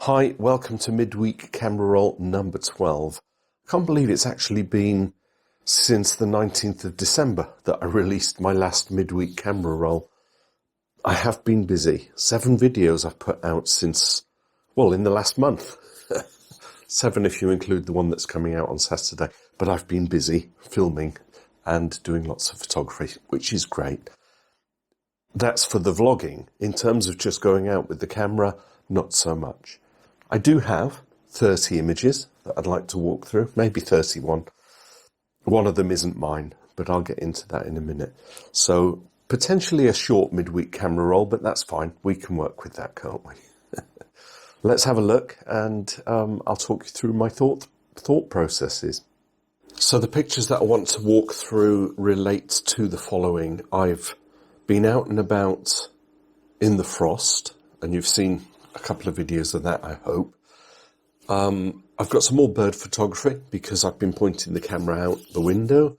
Hi, welcome to Midweek Camera Roll number 12. I can't believe it's actually been since the 19th of December that I released my last Midweek Camera Roll. I have been busy. 7 videos I've put out since, well, in the last month. 7 if you include the one that's coming out on Saturday. But I've been busy filming and doing lots of photography, which is great. That's for the vlogging. In terms of just going out with the camera, not so much. I do have 30 images that I'd like to walk through, maybe 31. One of them isn't mine, but I'll get into that in a minute. So potentially a short midweek camera roll, but that's fine. We can work with that, can't we? Let's have a look, and I'll talk you through my thought processes. So the pictures that I want to walk through relate to the following. I've been out and about in the frost, and you've seen a couple of videos of that, I hope. I've got some more bird photography because I've been pointing the camera out the window.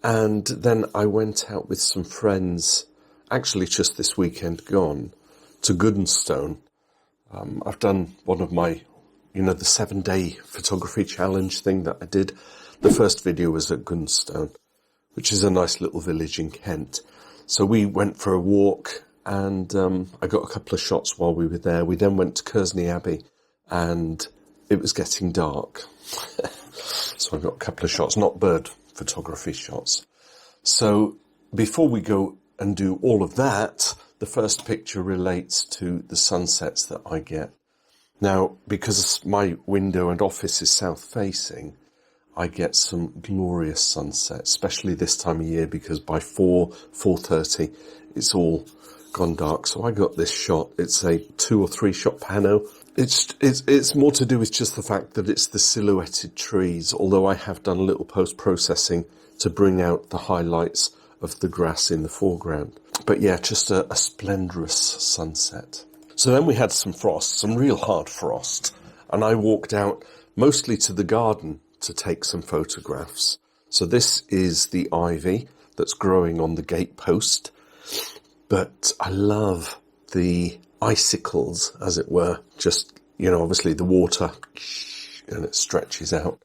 And then I went out with some friends, actually just this weekend gone, to Goodnestone. I've done one of my, the 7-day photography challenge thing that I did. The first video was at Goodnestone, which is a nice little village in Kent. So we went for a walk, and I got a couple of shots while we were there. We then went to Kersney Abbey, and it was getting dark. So I got a couple of shots, not bird photography shots. So before we go and do all of that, the first picture relates to the sunsets that I get. Now, because my window and office is south-facing, I get some glorious sunsets, especially this time of year, because by 4:30, it's all gone dark. So I got this shot. It's a 2 or 3 shot pano. It's more to do with just the fact that it's the silhouetted trees, although I have done a little post-processing to bring out the highlights of the grass in the foreground. But yeah, just a splendorous sunset. So then we had some frost, some real hard frost, and I walked out mostly to the garden to take some photographs. So this is the ivy that's growing on the gate post. But I love the icicles, as it were, just, obviously the water, and it stretches out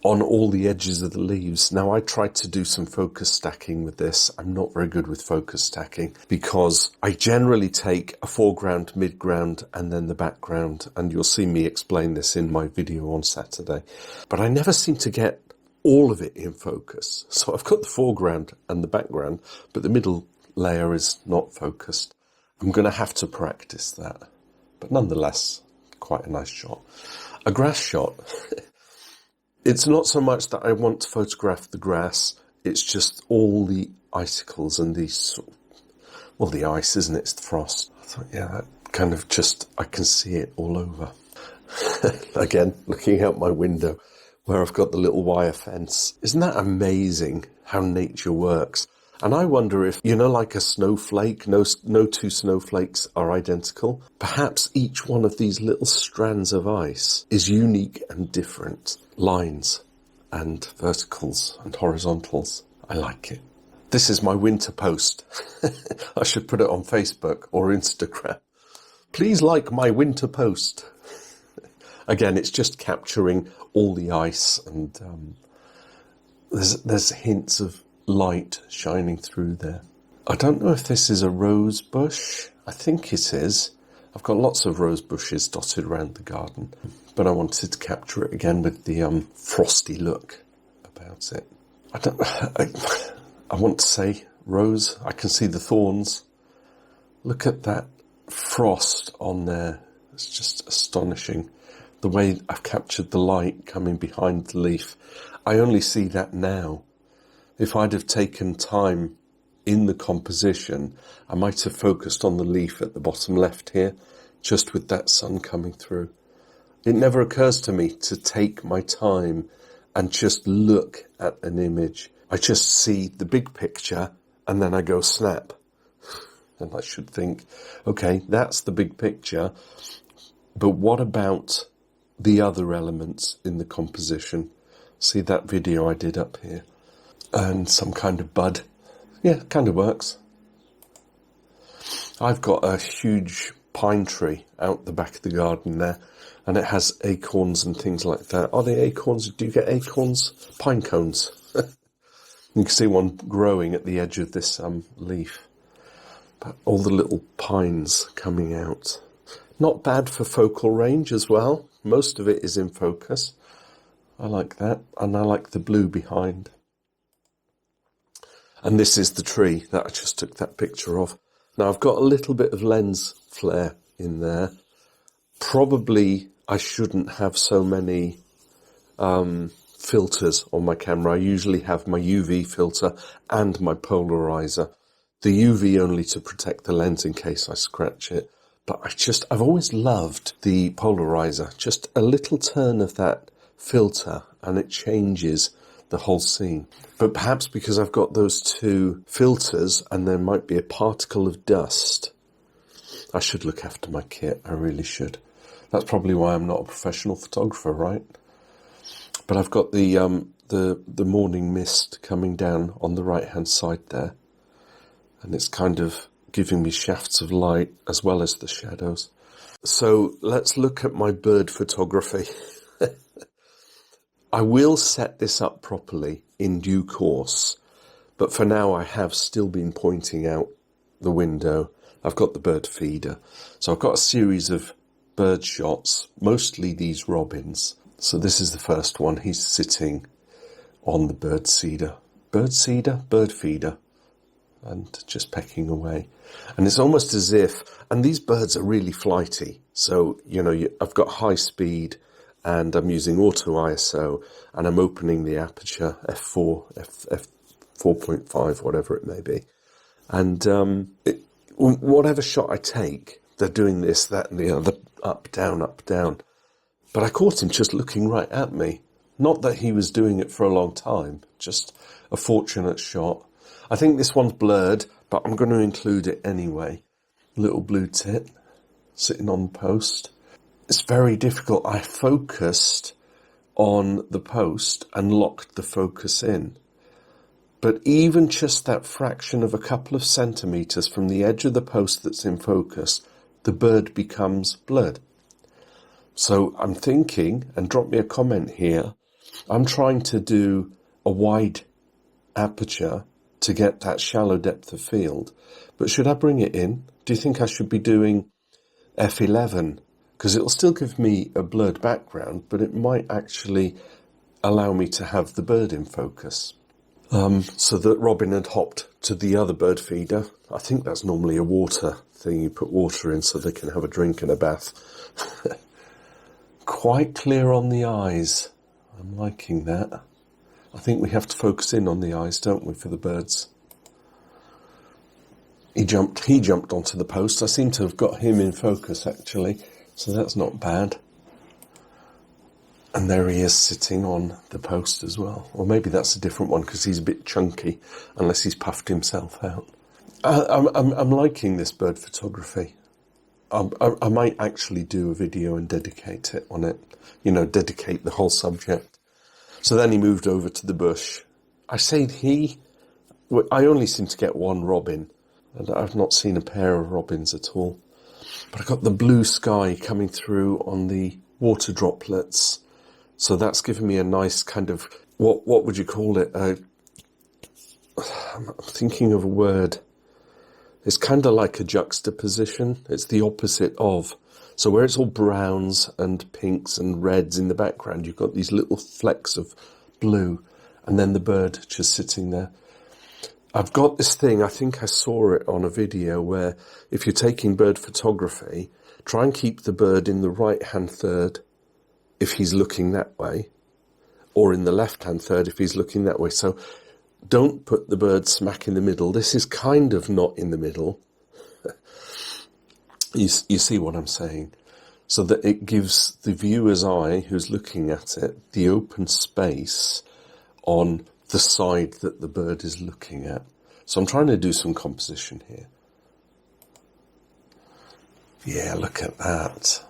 on all the edges of the leaves. Now, I tried to do some focus stacking with this. I'm not very good with focus stacking because I generally take a foreground, midground, and then the background. And you'll see me explain this in my video on Saturday. But I never seem to get all of it in focus. So I've got the foreground and the background, but the middle layer is not focused. I'm going to have to practice that, but nonetheless, quite a nice shot. A grass shot. It's not so much that I want to photograph the grass, it's just all the icicles and these, well, the ice, isn't it? It's the frost. I thought, yeah, that kind of just, I can see it all over. Again, looking out my window where I've got the little wire fence. Isn't that amazing how nature works? And I wonder if, like a snowflake, no 2 snowflakes are identical. Perhaps each one of these little strands of ice is unique and different. Lines and verticals and horizontals. I like it. This is my winter post. I should put it on Facebook or Instagram. Please like my winter post. Again, it's just capturing all the ice, and there's hints of light shining through there. I don't know if this is a rose bush. I think it is. I've got lots of rose bushes dotted around the garden, but I wanted to capture it again with the frosty look about it. I want to say rose. I can see the thorns. Look at that frost on there. It's just astonishing. The way I've captured the light coming behind the leaf. I only see that now. If I'd have taken time in the composition, I might have focused on the leaf at the bottom left here, just with that sun coming through. It never occurs to me to take my time and just look at an image. I just see the big picture and then I go snap. And I should think, okay, that's the big picture, but what about the other elements in the composition? See that video I did up here? And some kind of bud. Yeah, kind of works. I've got a huge pine tree out the back of the garden there, and it has acorns and things like that. Are they acorns? Do you get acorns? Pine cones. You can see one growing at the edge of this leaf. But all the little pines coming out. Not bad for focal range as well. Most of it is in focus. I like that, and I like the blue behind. And this is the tree that I just took that picture of. Now I've got a little bit of lens flare in there. Probably I shouldn't have so many filters on my camera. I usually have my UV filter and my polarizer. The UV only to protect the lens in case I scratch it. But I've always loved the polarizer. Just a little turn of that filter and it changes the whole scene. But perhaps because I've got those two filters and there might be a particle of dust, I should look after my kit. I really should. That's probably why I'm not a professional photographer, right? But I've got the morning mist coming down on the right hand side there, and it's kind of giving me shafts of light as well as the shadows. So let's look at my bird photography. I will set this up properly in due course, but for now I have still been pointing out the window. I've got the bird feeder. So I've got a series of bird shots, mostly these robins. So this is the first one. He's sitting on the bird feeder, and just pecking away. And it's almost as if, and these birds are really flighty. So, I've got high speed and I'm using auto ISO and I'm opening the aperture f4.5, whatever it may be. And whatever shot I take, they're doing this, that and the other, up, down, up, down. But I caught him just looking right at me. Not that he was doing it for a long time, just a fortunate shot. I think this one's blurred, but I'm going to include it anyway. Little blue tit sitting on the post. It's very difficult. I focused on the post and locked the focus in. But even just that fraction of a couple of centimetres from the edge of the post that's in focus, the bird becomes blurred. So I'm thinking, and drop me a comment here, I'm trying to do a wide aperture to get that shallow depth of field. But should I bring it in? Do you think I should be doing f11? Because it'll still give me a blurred background, but it might actually allow me to have the bird in focus. So that Robin had hopped to the other bird feeder. I think that's normally a water thing. You put water in so they can have a drink and a bath. Quite clear on the eyes. I'm liking that. I think we have to focus in on the eyes, don't we, for the birds? He jumped onto the post. I seem to have got him in focus, actually. So that's not bad. And there he is sitting on the post as well. Or maybe that's a different one because he's a bit chunky, unless he's puffed himself out. I'm liking this bird photography. I might actually do a video and dedicate it on it. Dedicate the whole subject. So then he moved over to the bush. I say I only seem to get one robin. And I've not seen a pair of robins at all. But I got the blue sky coming through on the water droplets. So that's given me a nice kind of, what would you call it? I'm thinking of a word. It's kind of like a juxtaposition. It's the opposite of. So where it's all browns and pinks and reds in the background, you've got these little flecks of blue. And then the bird just sitting there. I've got this thing, I think I saw it on a video, where if you're taking bird photography, try and keep the bird in the right-hand third if he's looking that way, or in the left-hand third if he's looking that way. So don't put the bird smack in the middle. This is kind of not in the middle. You see what I'm saying? So that it gives the viewer's eye, who's looking at it, the open space on the side that the bird is looking at. So I'm trying to do some composition here. Yeah, look at that.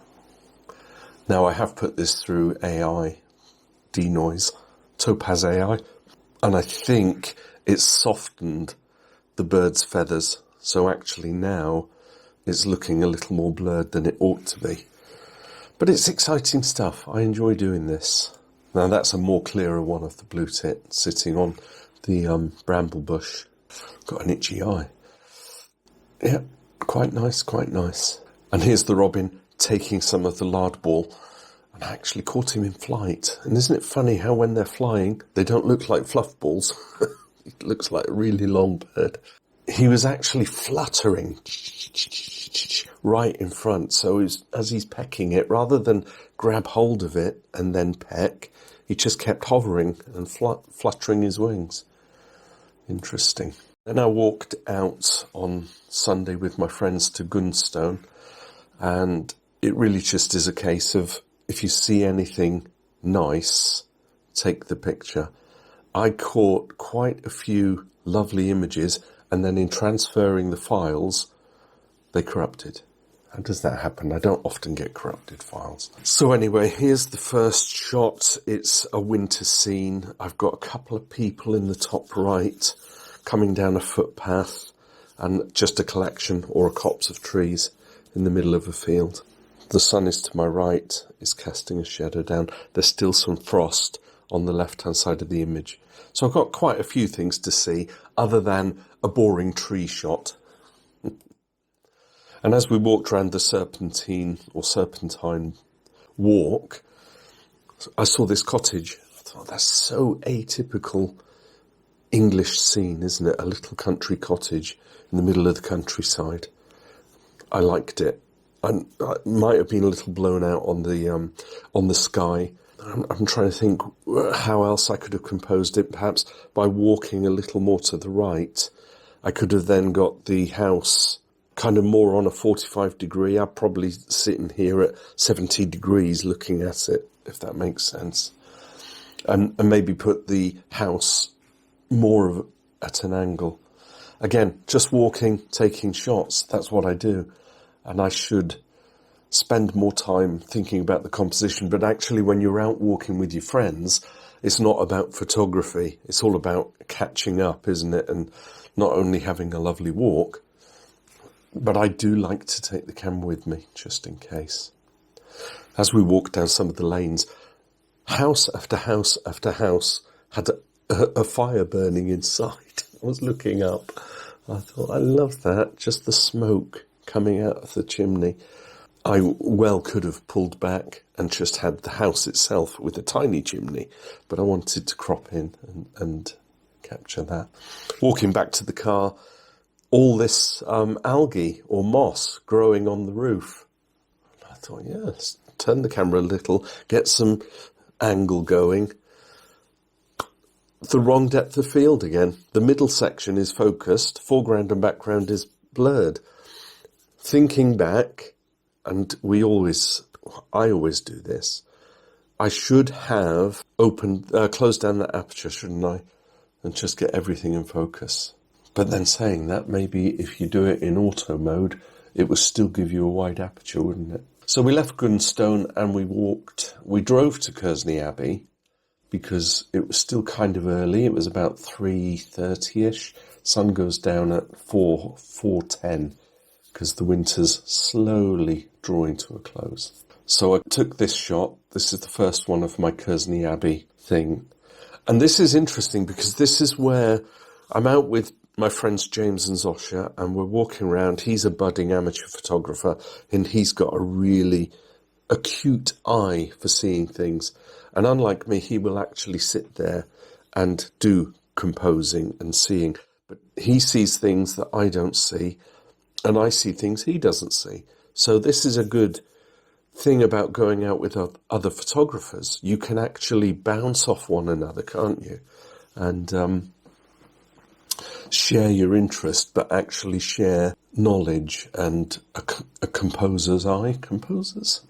Now I have put this through AI, denoise, Topaz AI, and I think it's softened the bird's feathers. So actually now it's looking a little more blurred than it ought to be. But it's exciting stuff. I enjoy doing this. Now that's a more clearer one of the blue tit sitting on the bramble bush. Got an itchy eye. Yeah, quite nice, quite nice. And here's the robin taking some of the lard ball, and I actually caught him in flight. And isn't it funny how when they're flying, they don't look like fluff balls. It looks like a really long bird. He was actually fluttering right in front. So as he's pecking it, rather than grab hold of it and then peck, he just kept hovering and fluttering his wings. Interesting. Then I walked out on Sunday with my friends to Gunstone, and it really just is a case of, if you see anything nice, take the picture. I caught quite a few lovely images, and then in transferring the files, they corrupted. How does that happen? I don't often get corrupted files. So anyway, here's the first shot. It's a winter scene. I've got a couple of people in the top right coming down a footpath, and just a collection or a copse of trees in the middle of a field. The sun is to my right, is casting a shadow down. There's still some frost on the left-hand side of the image. So I've got quite a few things to see, other than a boring tree shot. And as we walked around the serpentine walk, I saw this cottage. I thought, that's so atypical English scene, isn't it? A little country cottage in the middle of the countryside. I liked it. And I might have been a little blown out on the sky. I'm trying to think how else I could have composed it. Perhaps by walking a little more to the right, I could have then got the house kind of more on a 45 degree. I'm probably sitting here at 70 degrees looking at it, if that makes sense. And maybe put the house more at an angle. Again, just walking, taking shots. That's what I do. And I should spend more time thinking about the composition. But actually, when you're out walking with your friends, it's not about photography. It's all about catching up, isn't it? And not only having a lovely walk, but I do like to take the camera with me, just in case. As we walked down some of the lanes, house after house after house had a fire burning inside. I was looking up. I thought, I love that. Just the smoke coming out of the chimney. I well could have pulled back and just had the house itself with a tiny chimney, but I wanted to crop in and capture that. Walking back to the car, all this algae or moss growing on the roof. I thought, yes, turn the camera a little, get some angle going. The wrong depth of field again. The middle section is focused, foreground and background is blurred. Thinking back, and I always do this, I should have closed down that aperture, shouldn't I? And just get everything in focus. But then saying that, maybe if you do it in auto mode, it would still give you a wide aperture, wouldn't it? So we left Gunstone and we drove to Kersney Abbey because it was still kind of early. It was about 3:30ish. Sun goes down at 4:10 because the winter's slowly drawing to a close. So I took this shot. This is the first one of my Kersney Abbey thing. And this is interesting because this is where I'm out with my friends James and Zosha, and we're walking around. He's a budding amateur photographer, and he's got a really acute eye for seeing things. And unlike me, he will actually sit there and do composing and seeing. But he sees things that I don't see, and I see things he doesn't see. So this is a good thing about going out with other photographers. You can actually bounce off one another, can't you? And share your interest, but actually share knowledge and a composer's eye. Composers?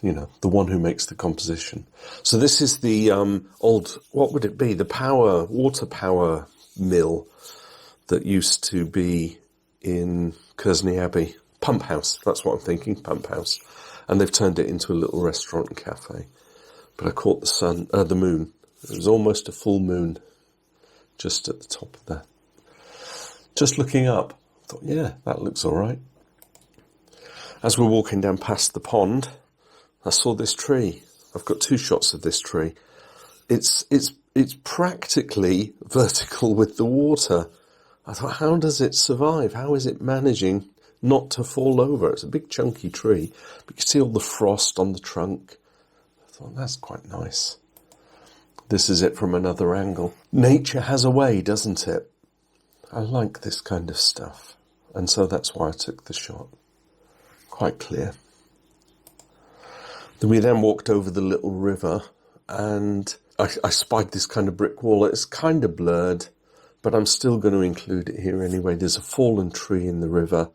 You know, the one who makes the composition. So this is the old, what would it be? The water power mill that used to be in Kersney Abbey. Pump house, that's what I'm thinking, pump house. And they've turned it into a little restaurant and cafe. But I caught the moon. It was almost a full moon just at the top of that. Just looking up, I thought, yeah, that looks all right. As we're walking down past the pond, I saw this tree. I've got 2 shots of this tree. It's practically vertical with the water. I thought, how does it survive? How is it managing not to fall over? It's a big chunky tree, but you can see all the frost on the trunk. I thought, that's quite nice. This is it from another angle. Nature has a way, doesn't it? I like this kind of stuff. And so that's why I took the shot. Quite clear. We then walked over the little river, and I spied this kind of brick wall. It's kind of blurred, but I'm still going to include it here anyway. There's a fallen tree in the river.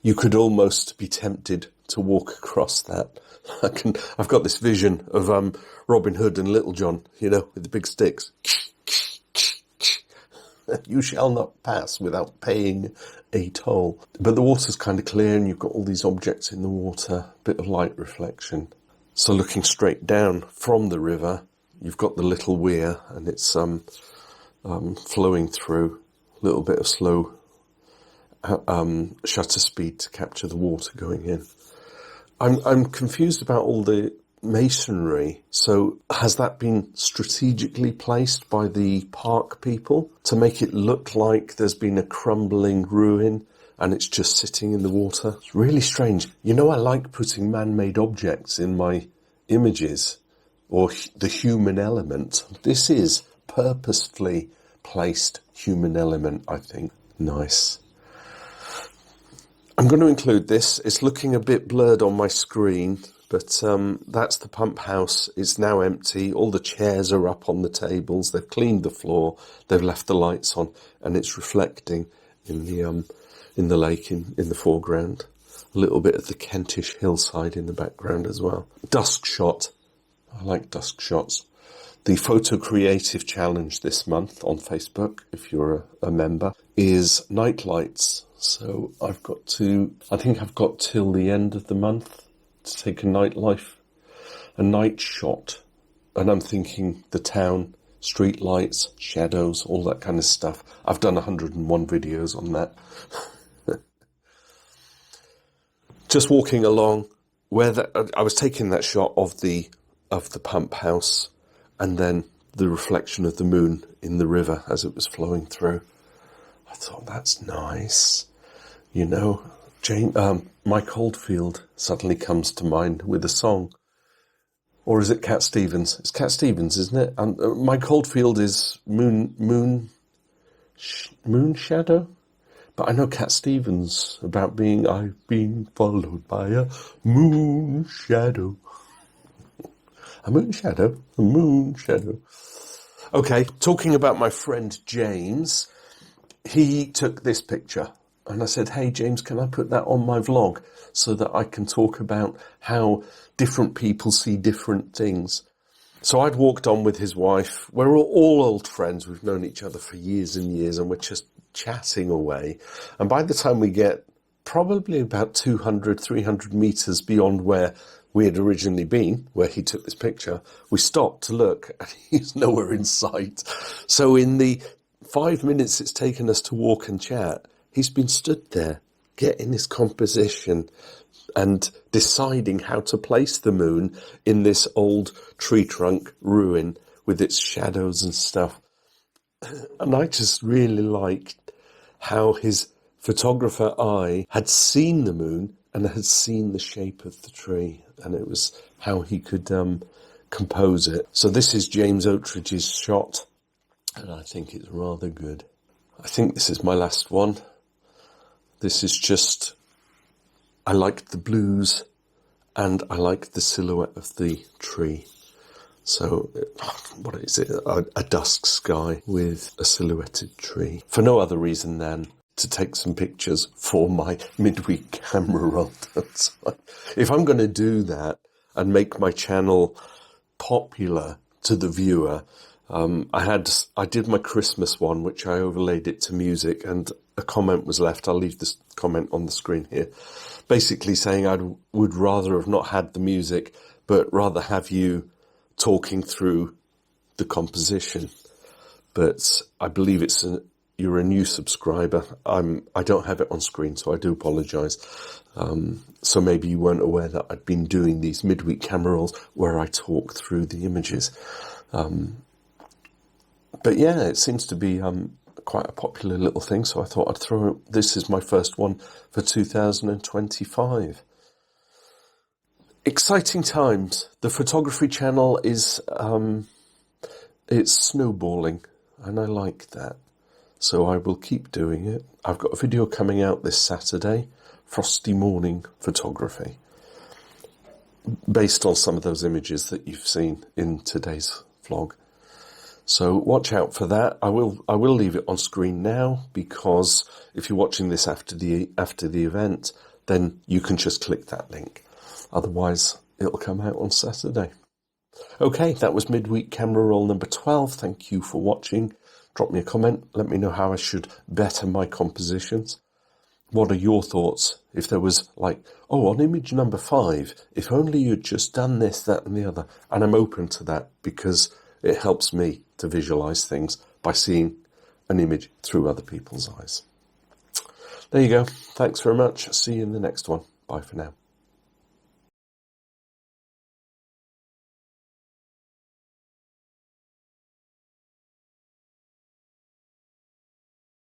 You could almost be tempted to walk across that. I've got this vision of Robin Hood and Little John, you know, with the big sticks. You shall not pass without paying a toll. But the water's kind of clear, and you've got all these objects in the water, bit of light reflection. So looking straight down from the river, you've got the little weir, and it's flowing through, a little bit of slow shutter speed to capture the water going in. I'm confused about all the masonry. So has that been strategically placed by the park people to make it look like there's been a crumbling ruin and it's just sitting in the water? It's really strange. You know, I like putting man-made objects in my images, or the human element. This is purposefully placed human element, I think. Nice. I'm going to include this. It's looking a bit blurred on my screen, but that's the pump house. It's now empty. All the chairs are up on the tables. They've cleaned the floor. They've left the lights on, and it's reflecting in the lake in the foreground. A little bit of the Kentish hillside in the background as well. Dusk shot. I like dusk shots. The Photo Creative Challenge this month on Facebook, if you're a member, is night lights. So I think I've got till the end of the month to take a night shot. And I'm thinking the town, street lights, shadows, all that kind of stuff. I've done 101 videos on that. Just walking along I was taking that shot of the pump house, and then the reflection of the moon in the river as it was flowing through. I thought, that's nice. You know, Mike Oldfield suddenly comes to mind with a song. Or is it Cat Stevens? It's Cat Stevens, isn't it? And Mike Oldfield is Moon Shadow? But I know Cat Stevens about I've been followed by a moon shadow. A moon shadow? A moon shadow. Okay, talking about my friend James, he took this picture. And I said, hey, James, can I put that on my vlog so that I can talk about how different people see different things? So I'd walked on with his wife. We're all old friends. We've known each other for years and years, and we're just chatting away. And by the time we get probably about 200, 300 meters beyond where we had originally been, where he took this picture, we stopped to look, and he's nowhere in sight. So in the 5 minutes it's taken us to walk and chat, he's been stood there, getting his composition and deciding how to place the moon in this old tree trunk ruin with its shadows and stuff. And I just really liked how his photographer eye had seen the moon and had seen the shape of the tree. And it was how he could compose it. So this is James Oatridge's shot, and I think it's rather good. I think this is my last one. This is just, I like the blues and I like the silhouette of the tree. So, what is it? A dusk sky with a silhouetted tree. For no other reason than to take some pictures for my midweek camera roll. If I'm going to do that and make my channel popular to the viewer, I did my Christmas one, which I overlaid it to music, and a comment was left. I'll leave this comment on the screen here, basically saying I would rather have not had the music, but rather have you talking through the composition. But I believe it's you're a new subscriber, I don't have it on screen, so I do apologise. So maybe you weren't aware that I'd been doing these midweek camera rolls where I talk through the images. But yeah, it seems to be quite a popular little thing, so I thought I'd throw it. This is my first one for 2025. Exciting times. The photography channel is it's snowballing, and I like that. So I will keep doing it. I've got a video coming out this Saturday, frosty morning photography, based on some of those images that you've seen in today's vlog. So watch out for that. I will leave it on screen now, because if you're watching this after the event, then you can just click that link. Otherwise, it'll come out on Saturday. Okay, that was midweek camera roll number 12. Thank you for watching. Drop me a comment. Let me know how I should better my compositions. What are your thoughts? If there was like, oh, on image number 5, if only you'd just done this, that and the other. And I'm open to that, because it helps me to visualize things by seeing an image through other people's eyes. There you go. Thanks very much. See you in the next one. Bye for now.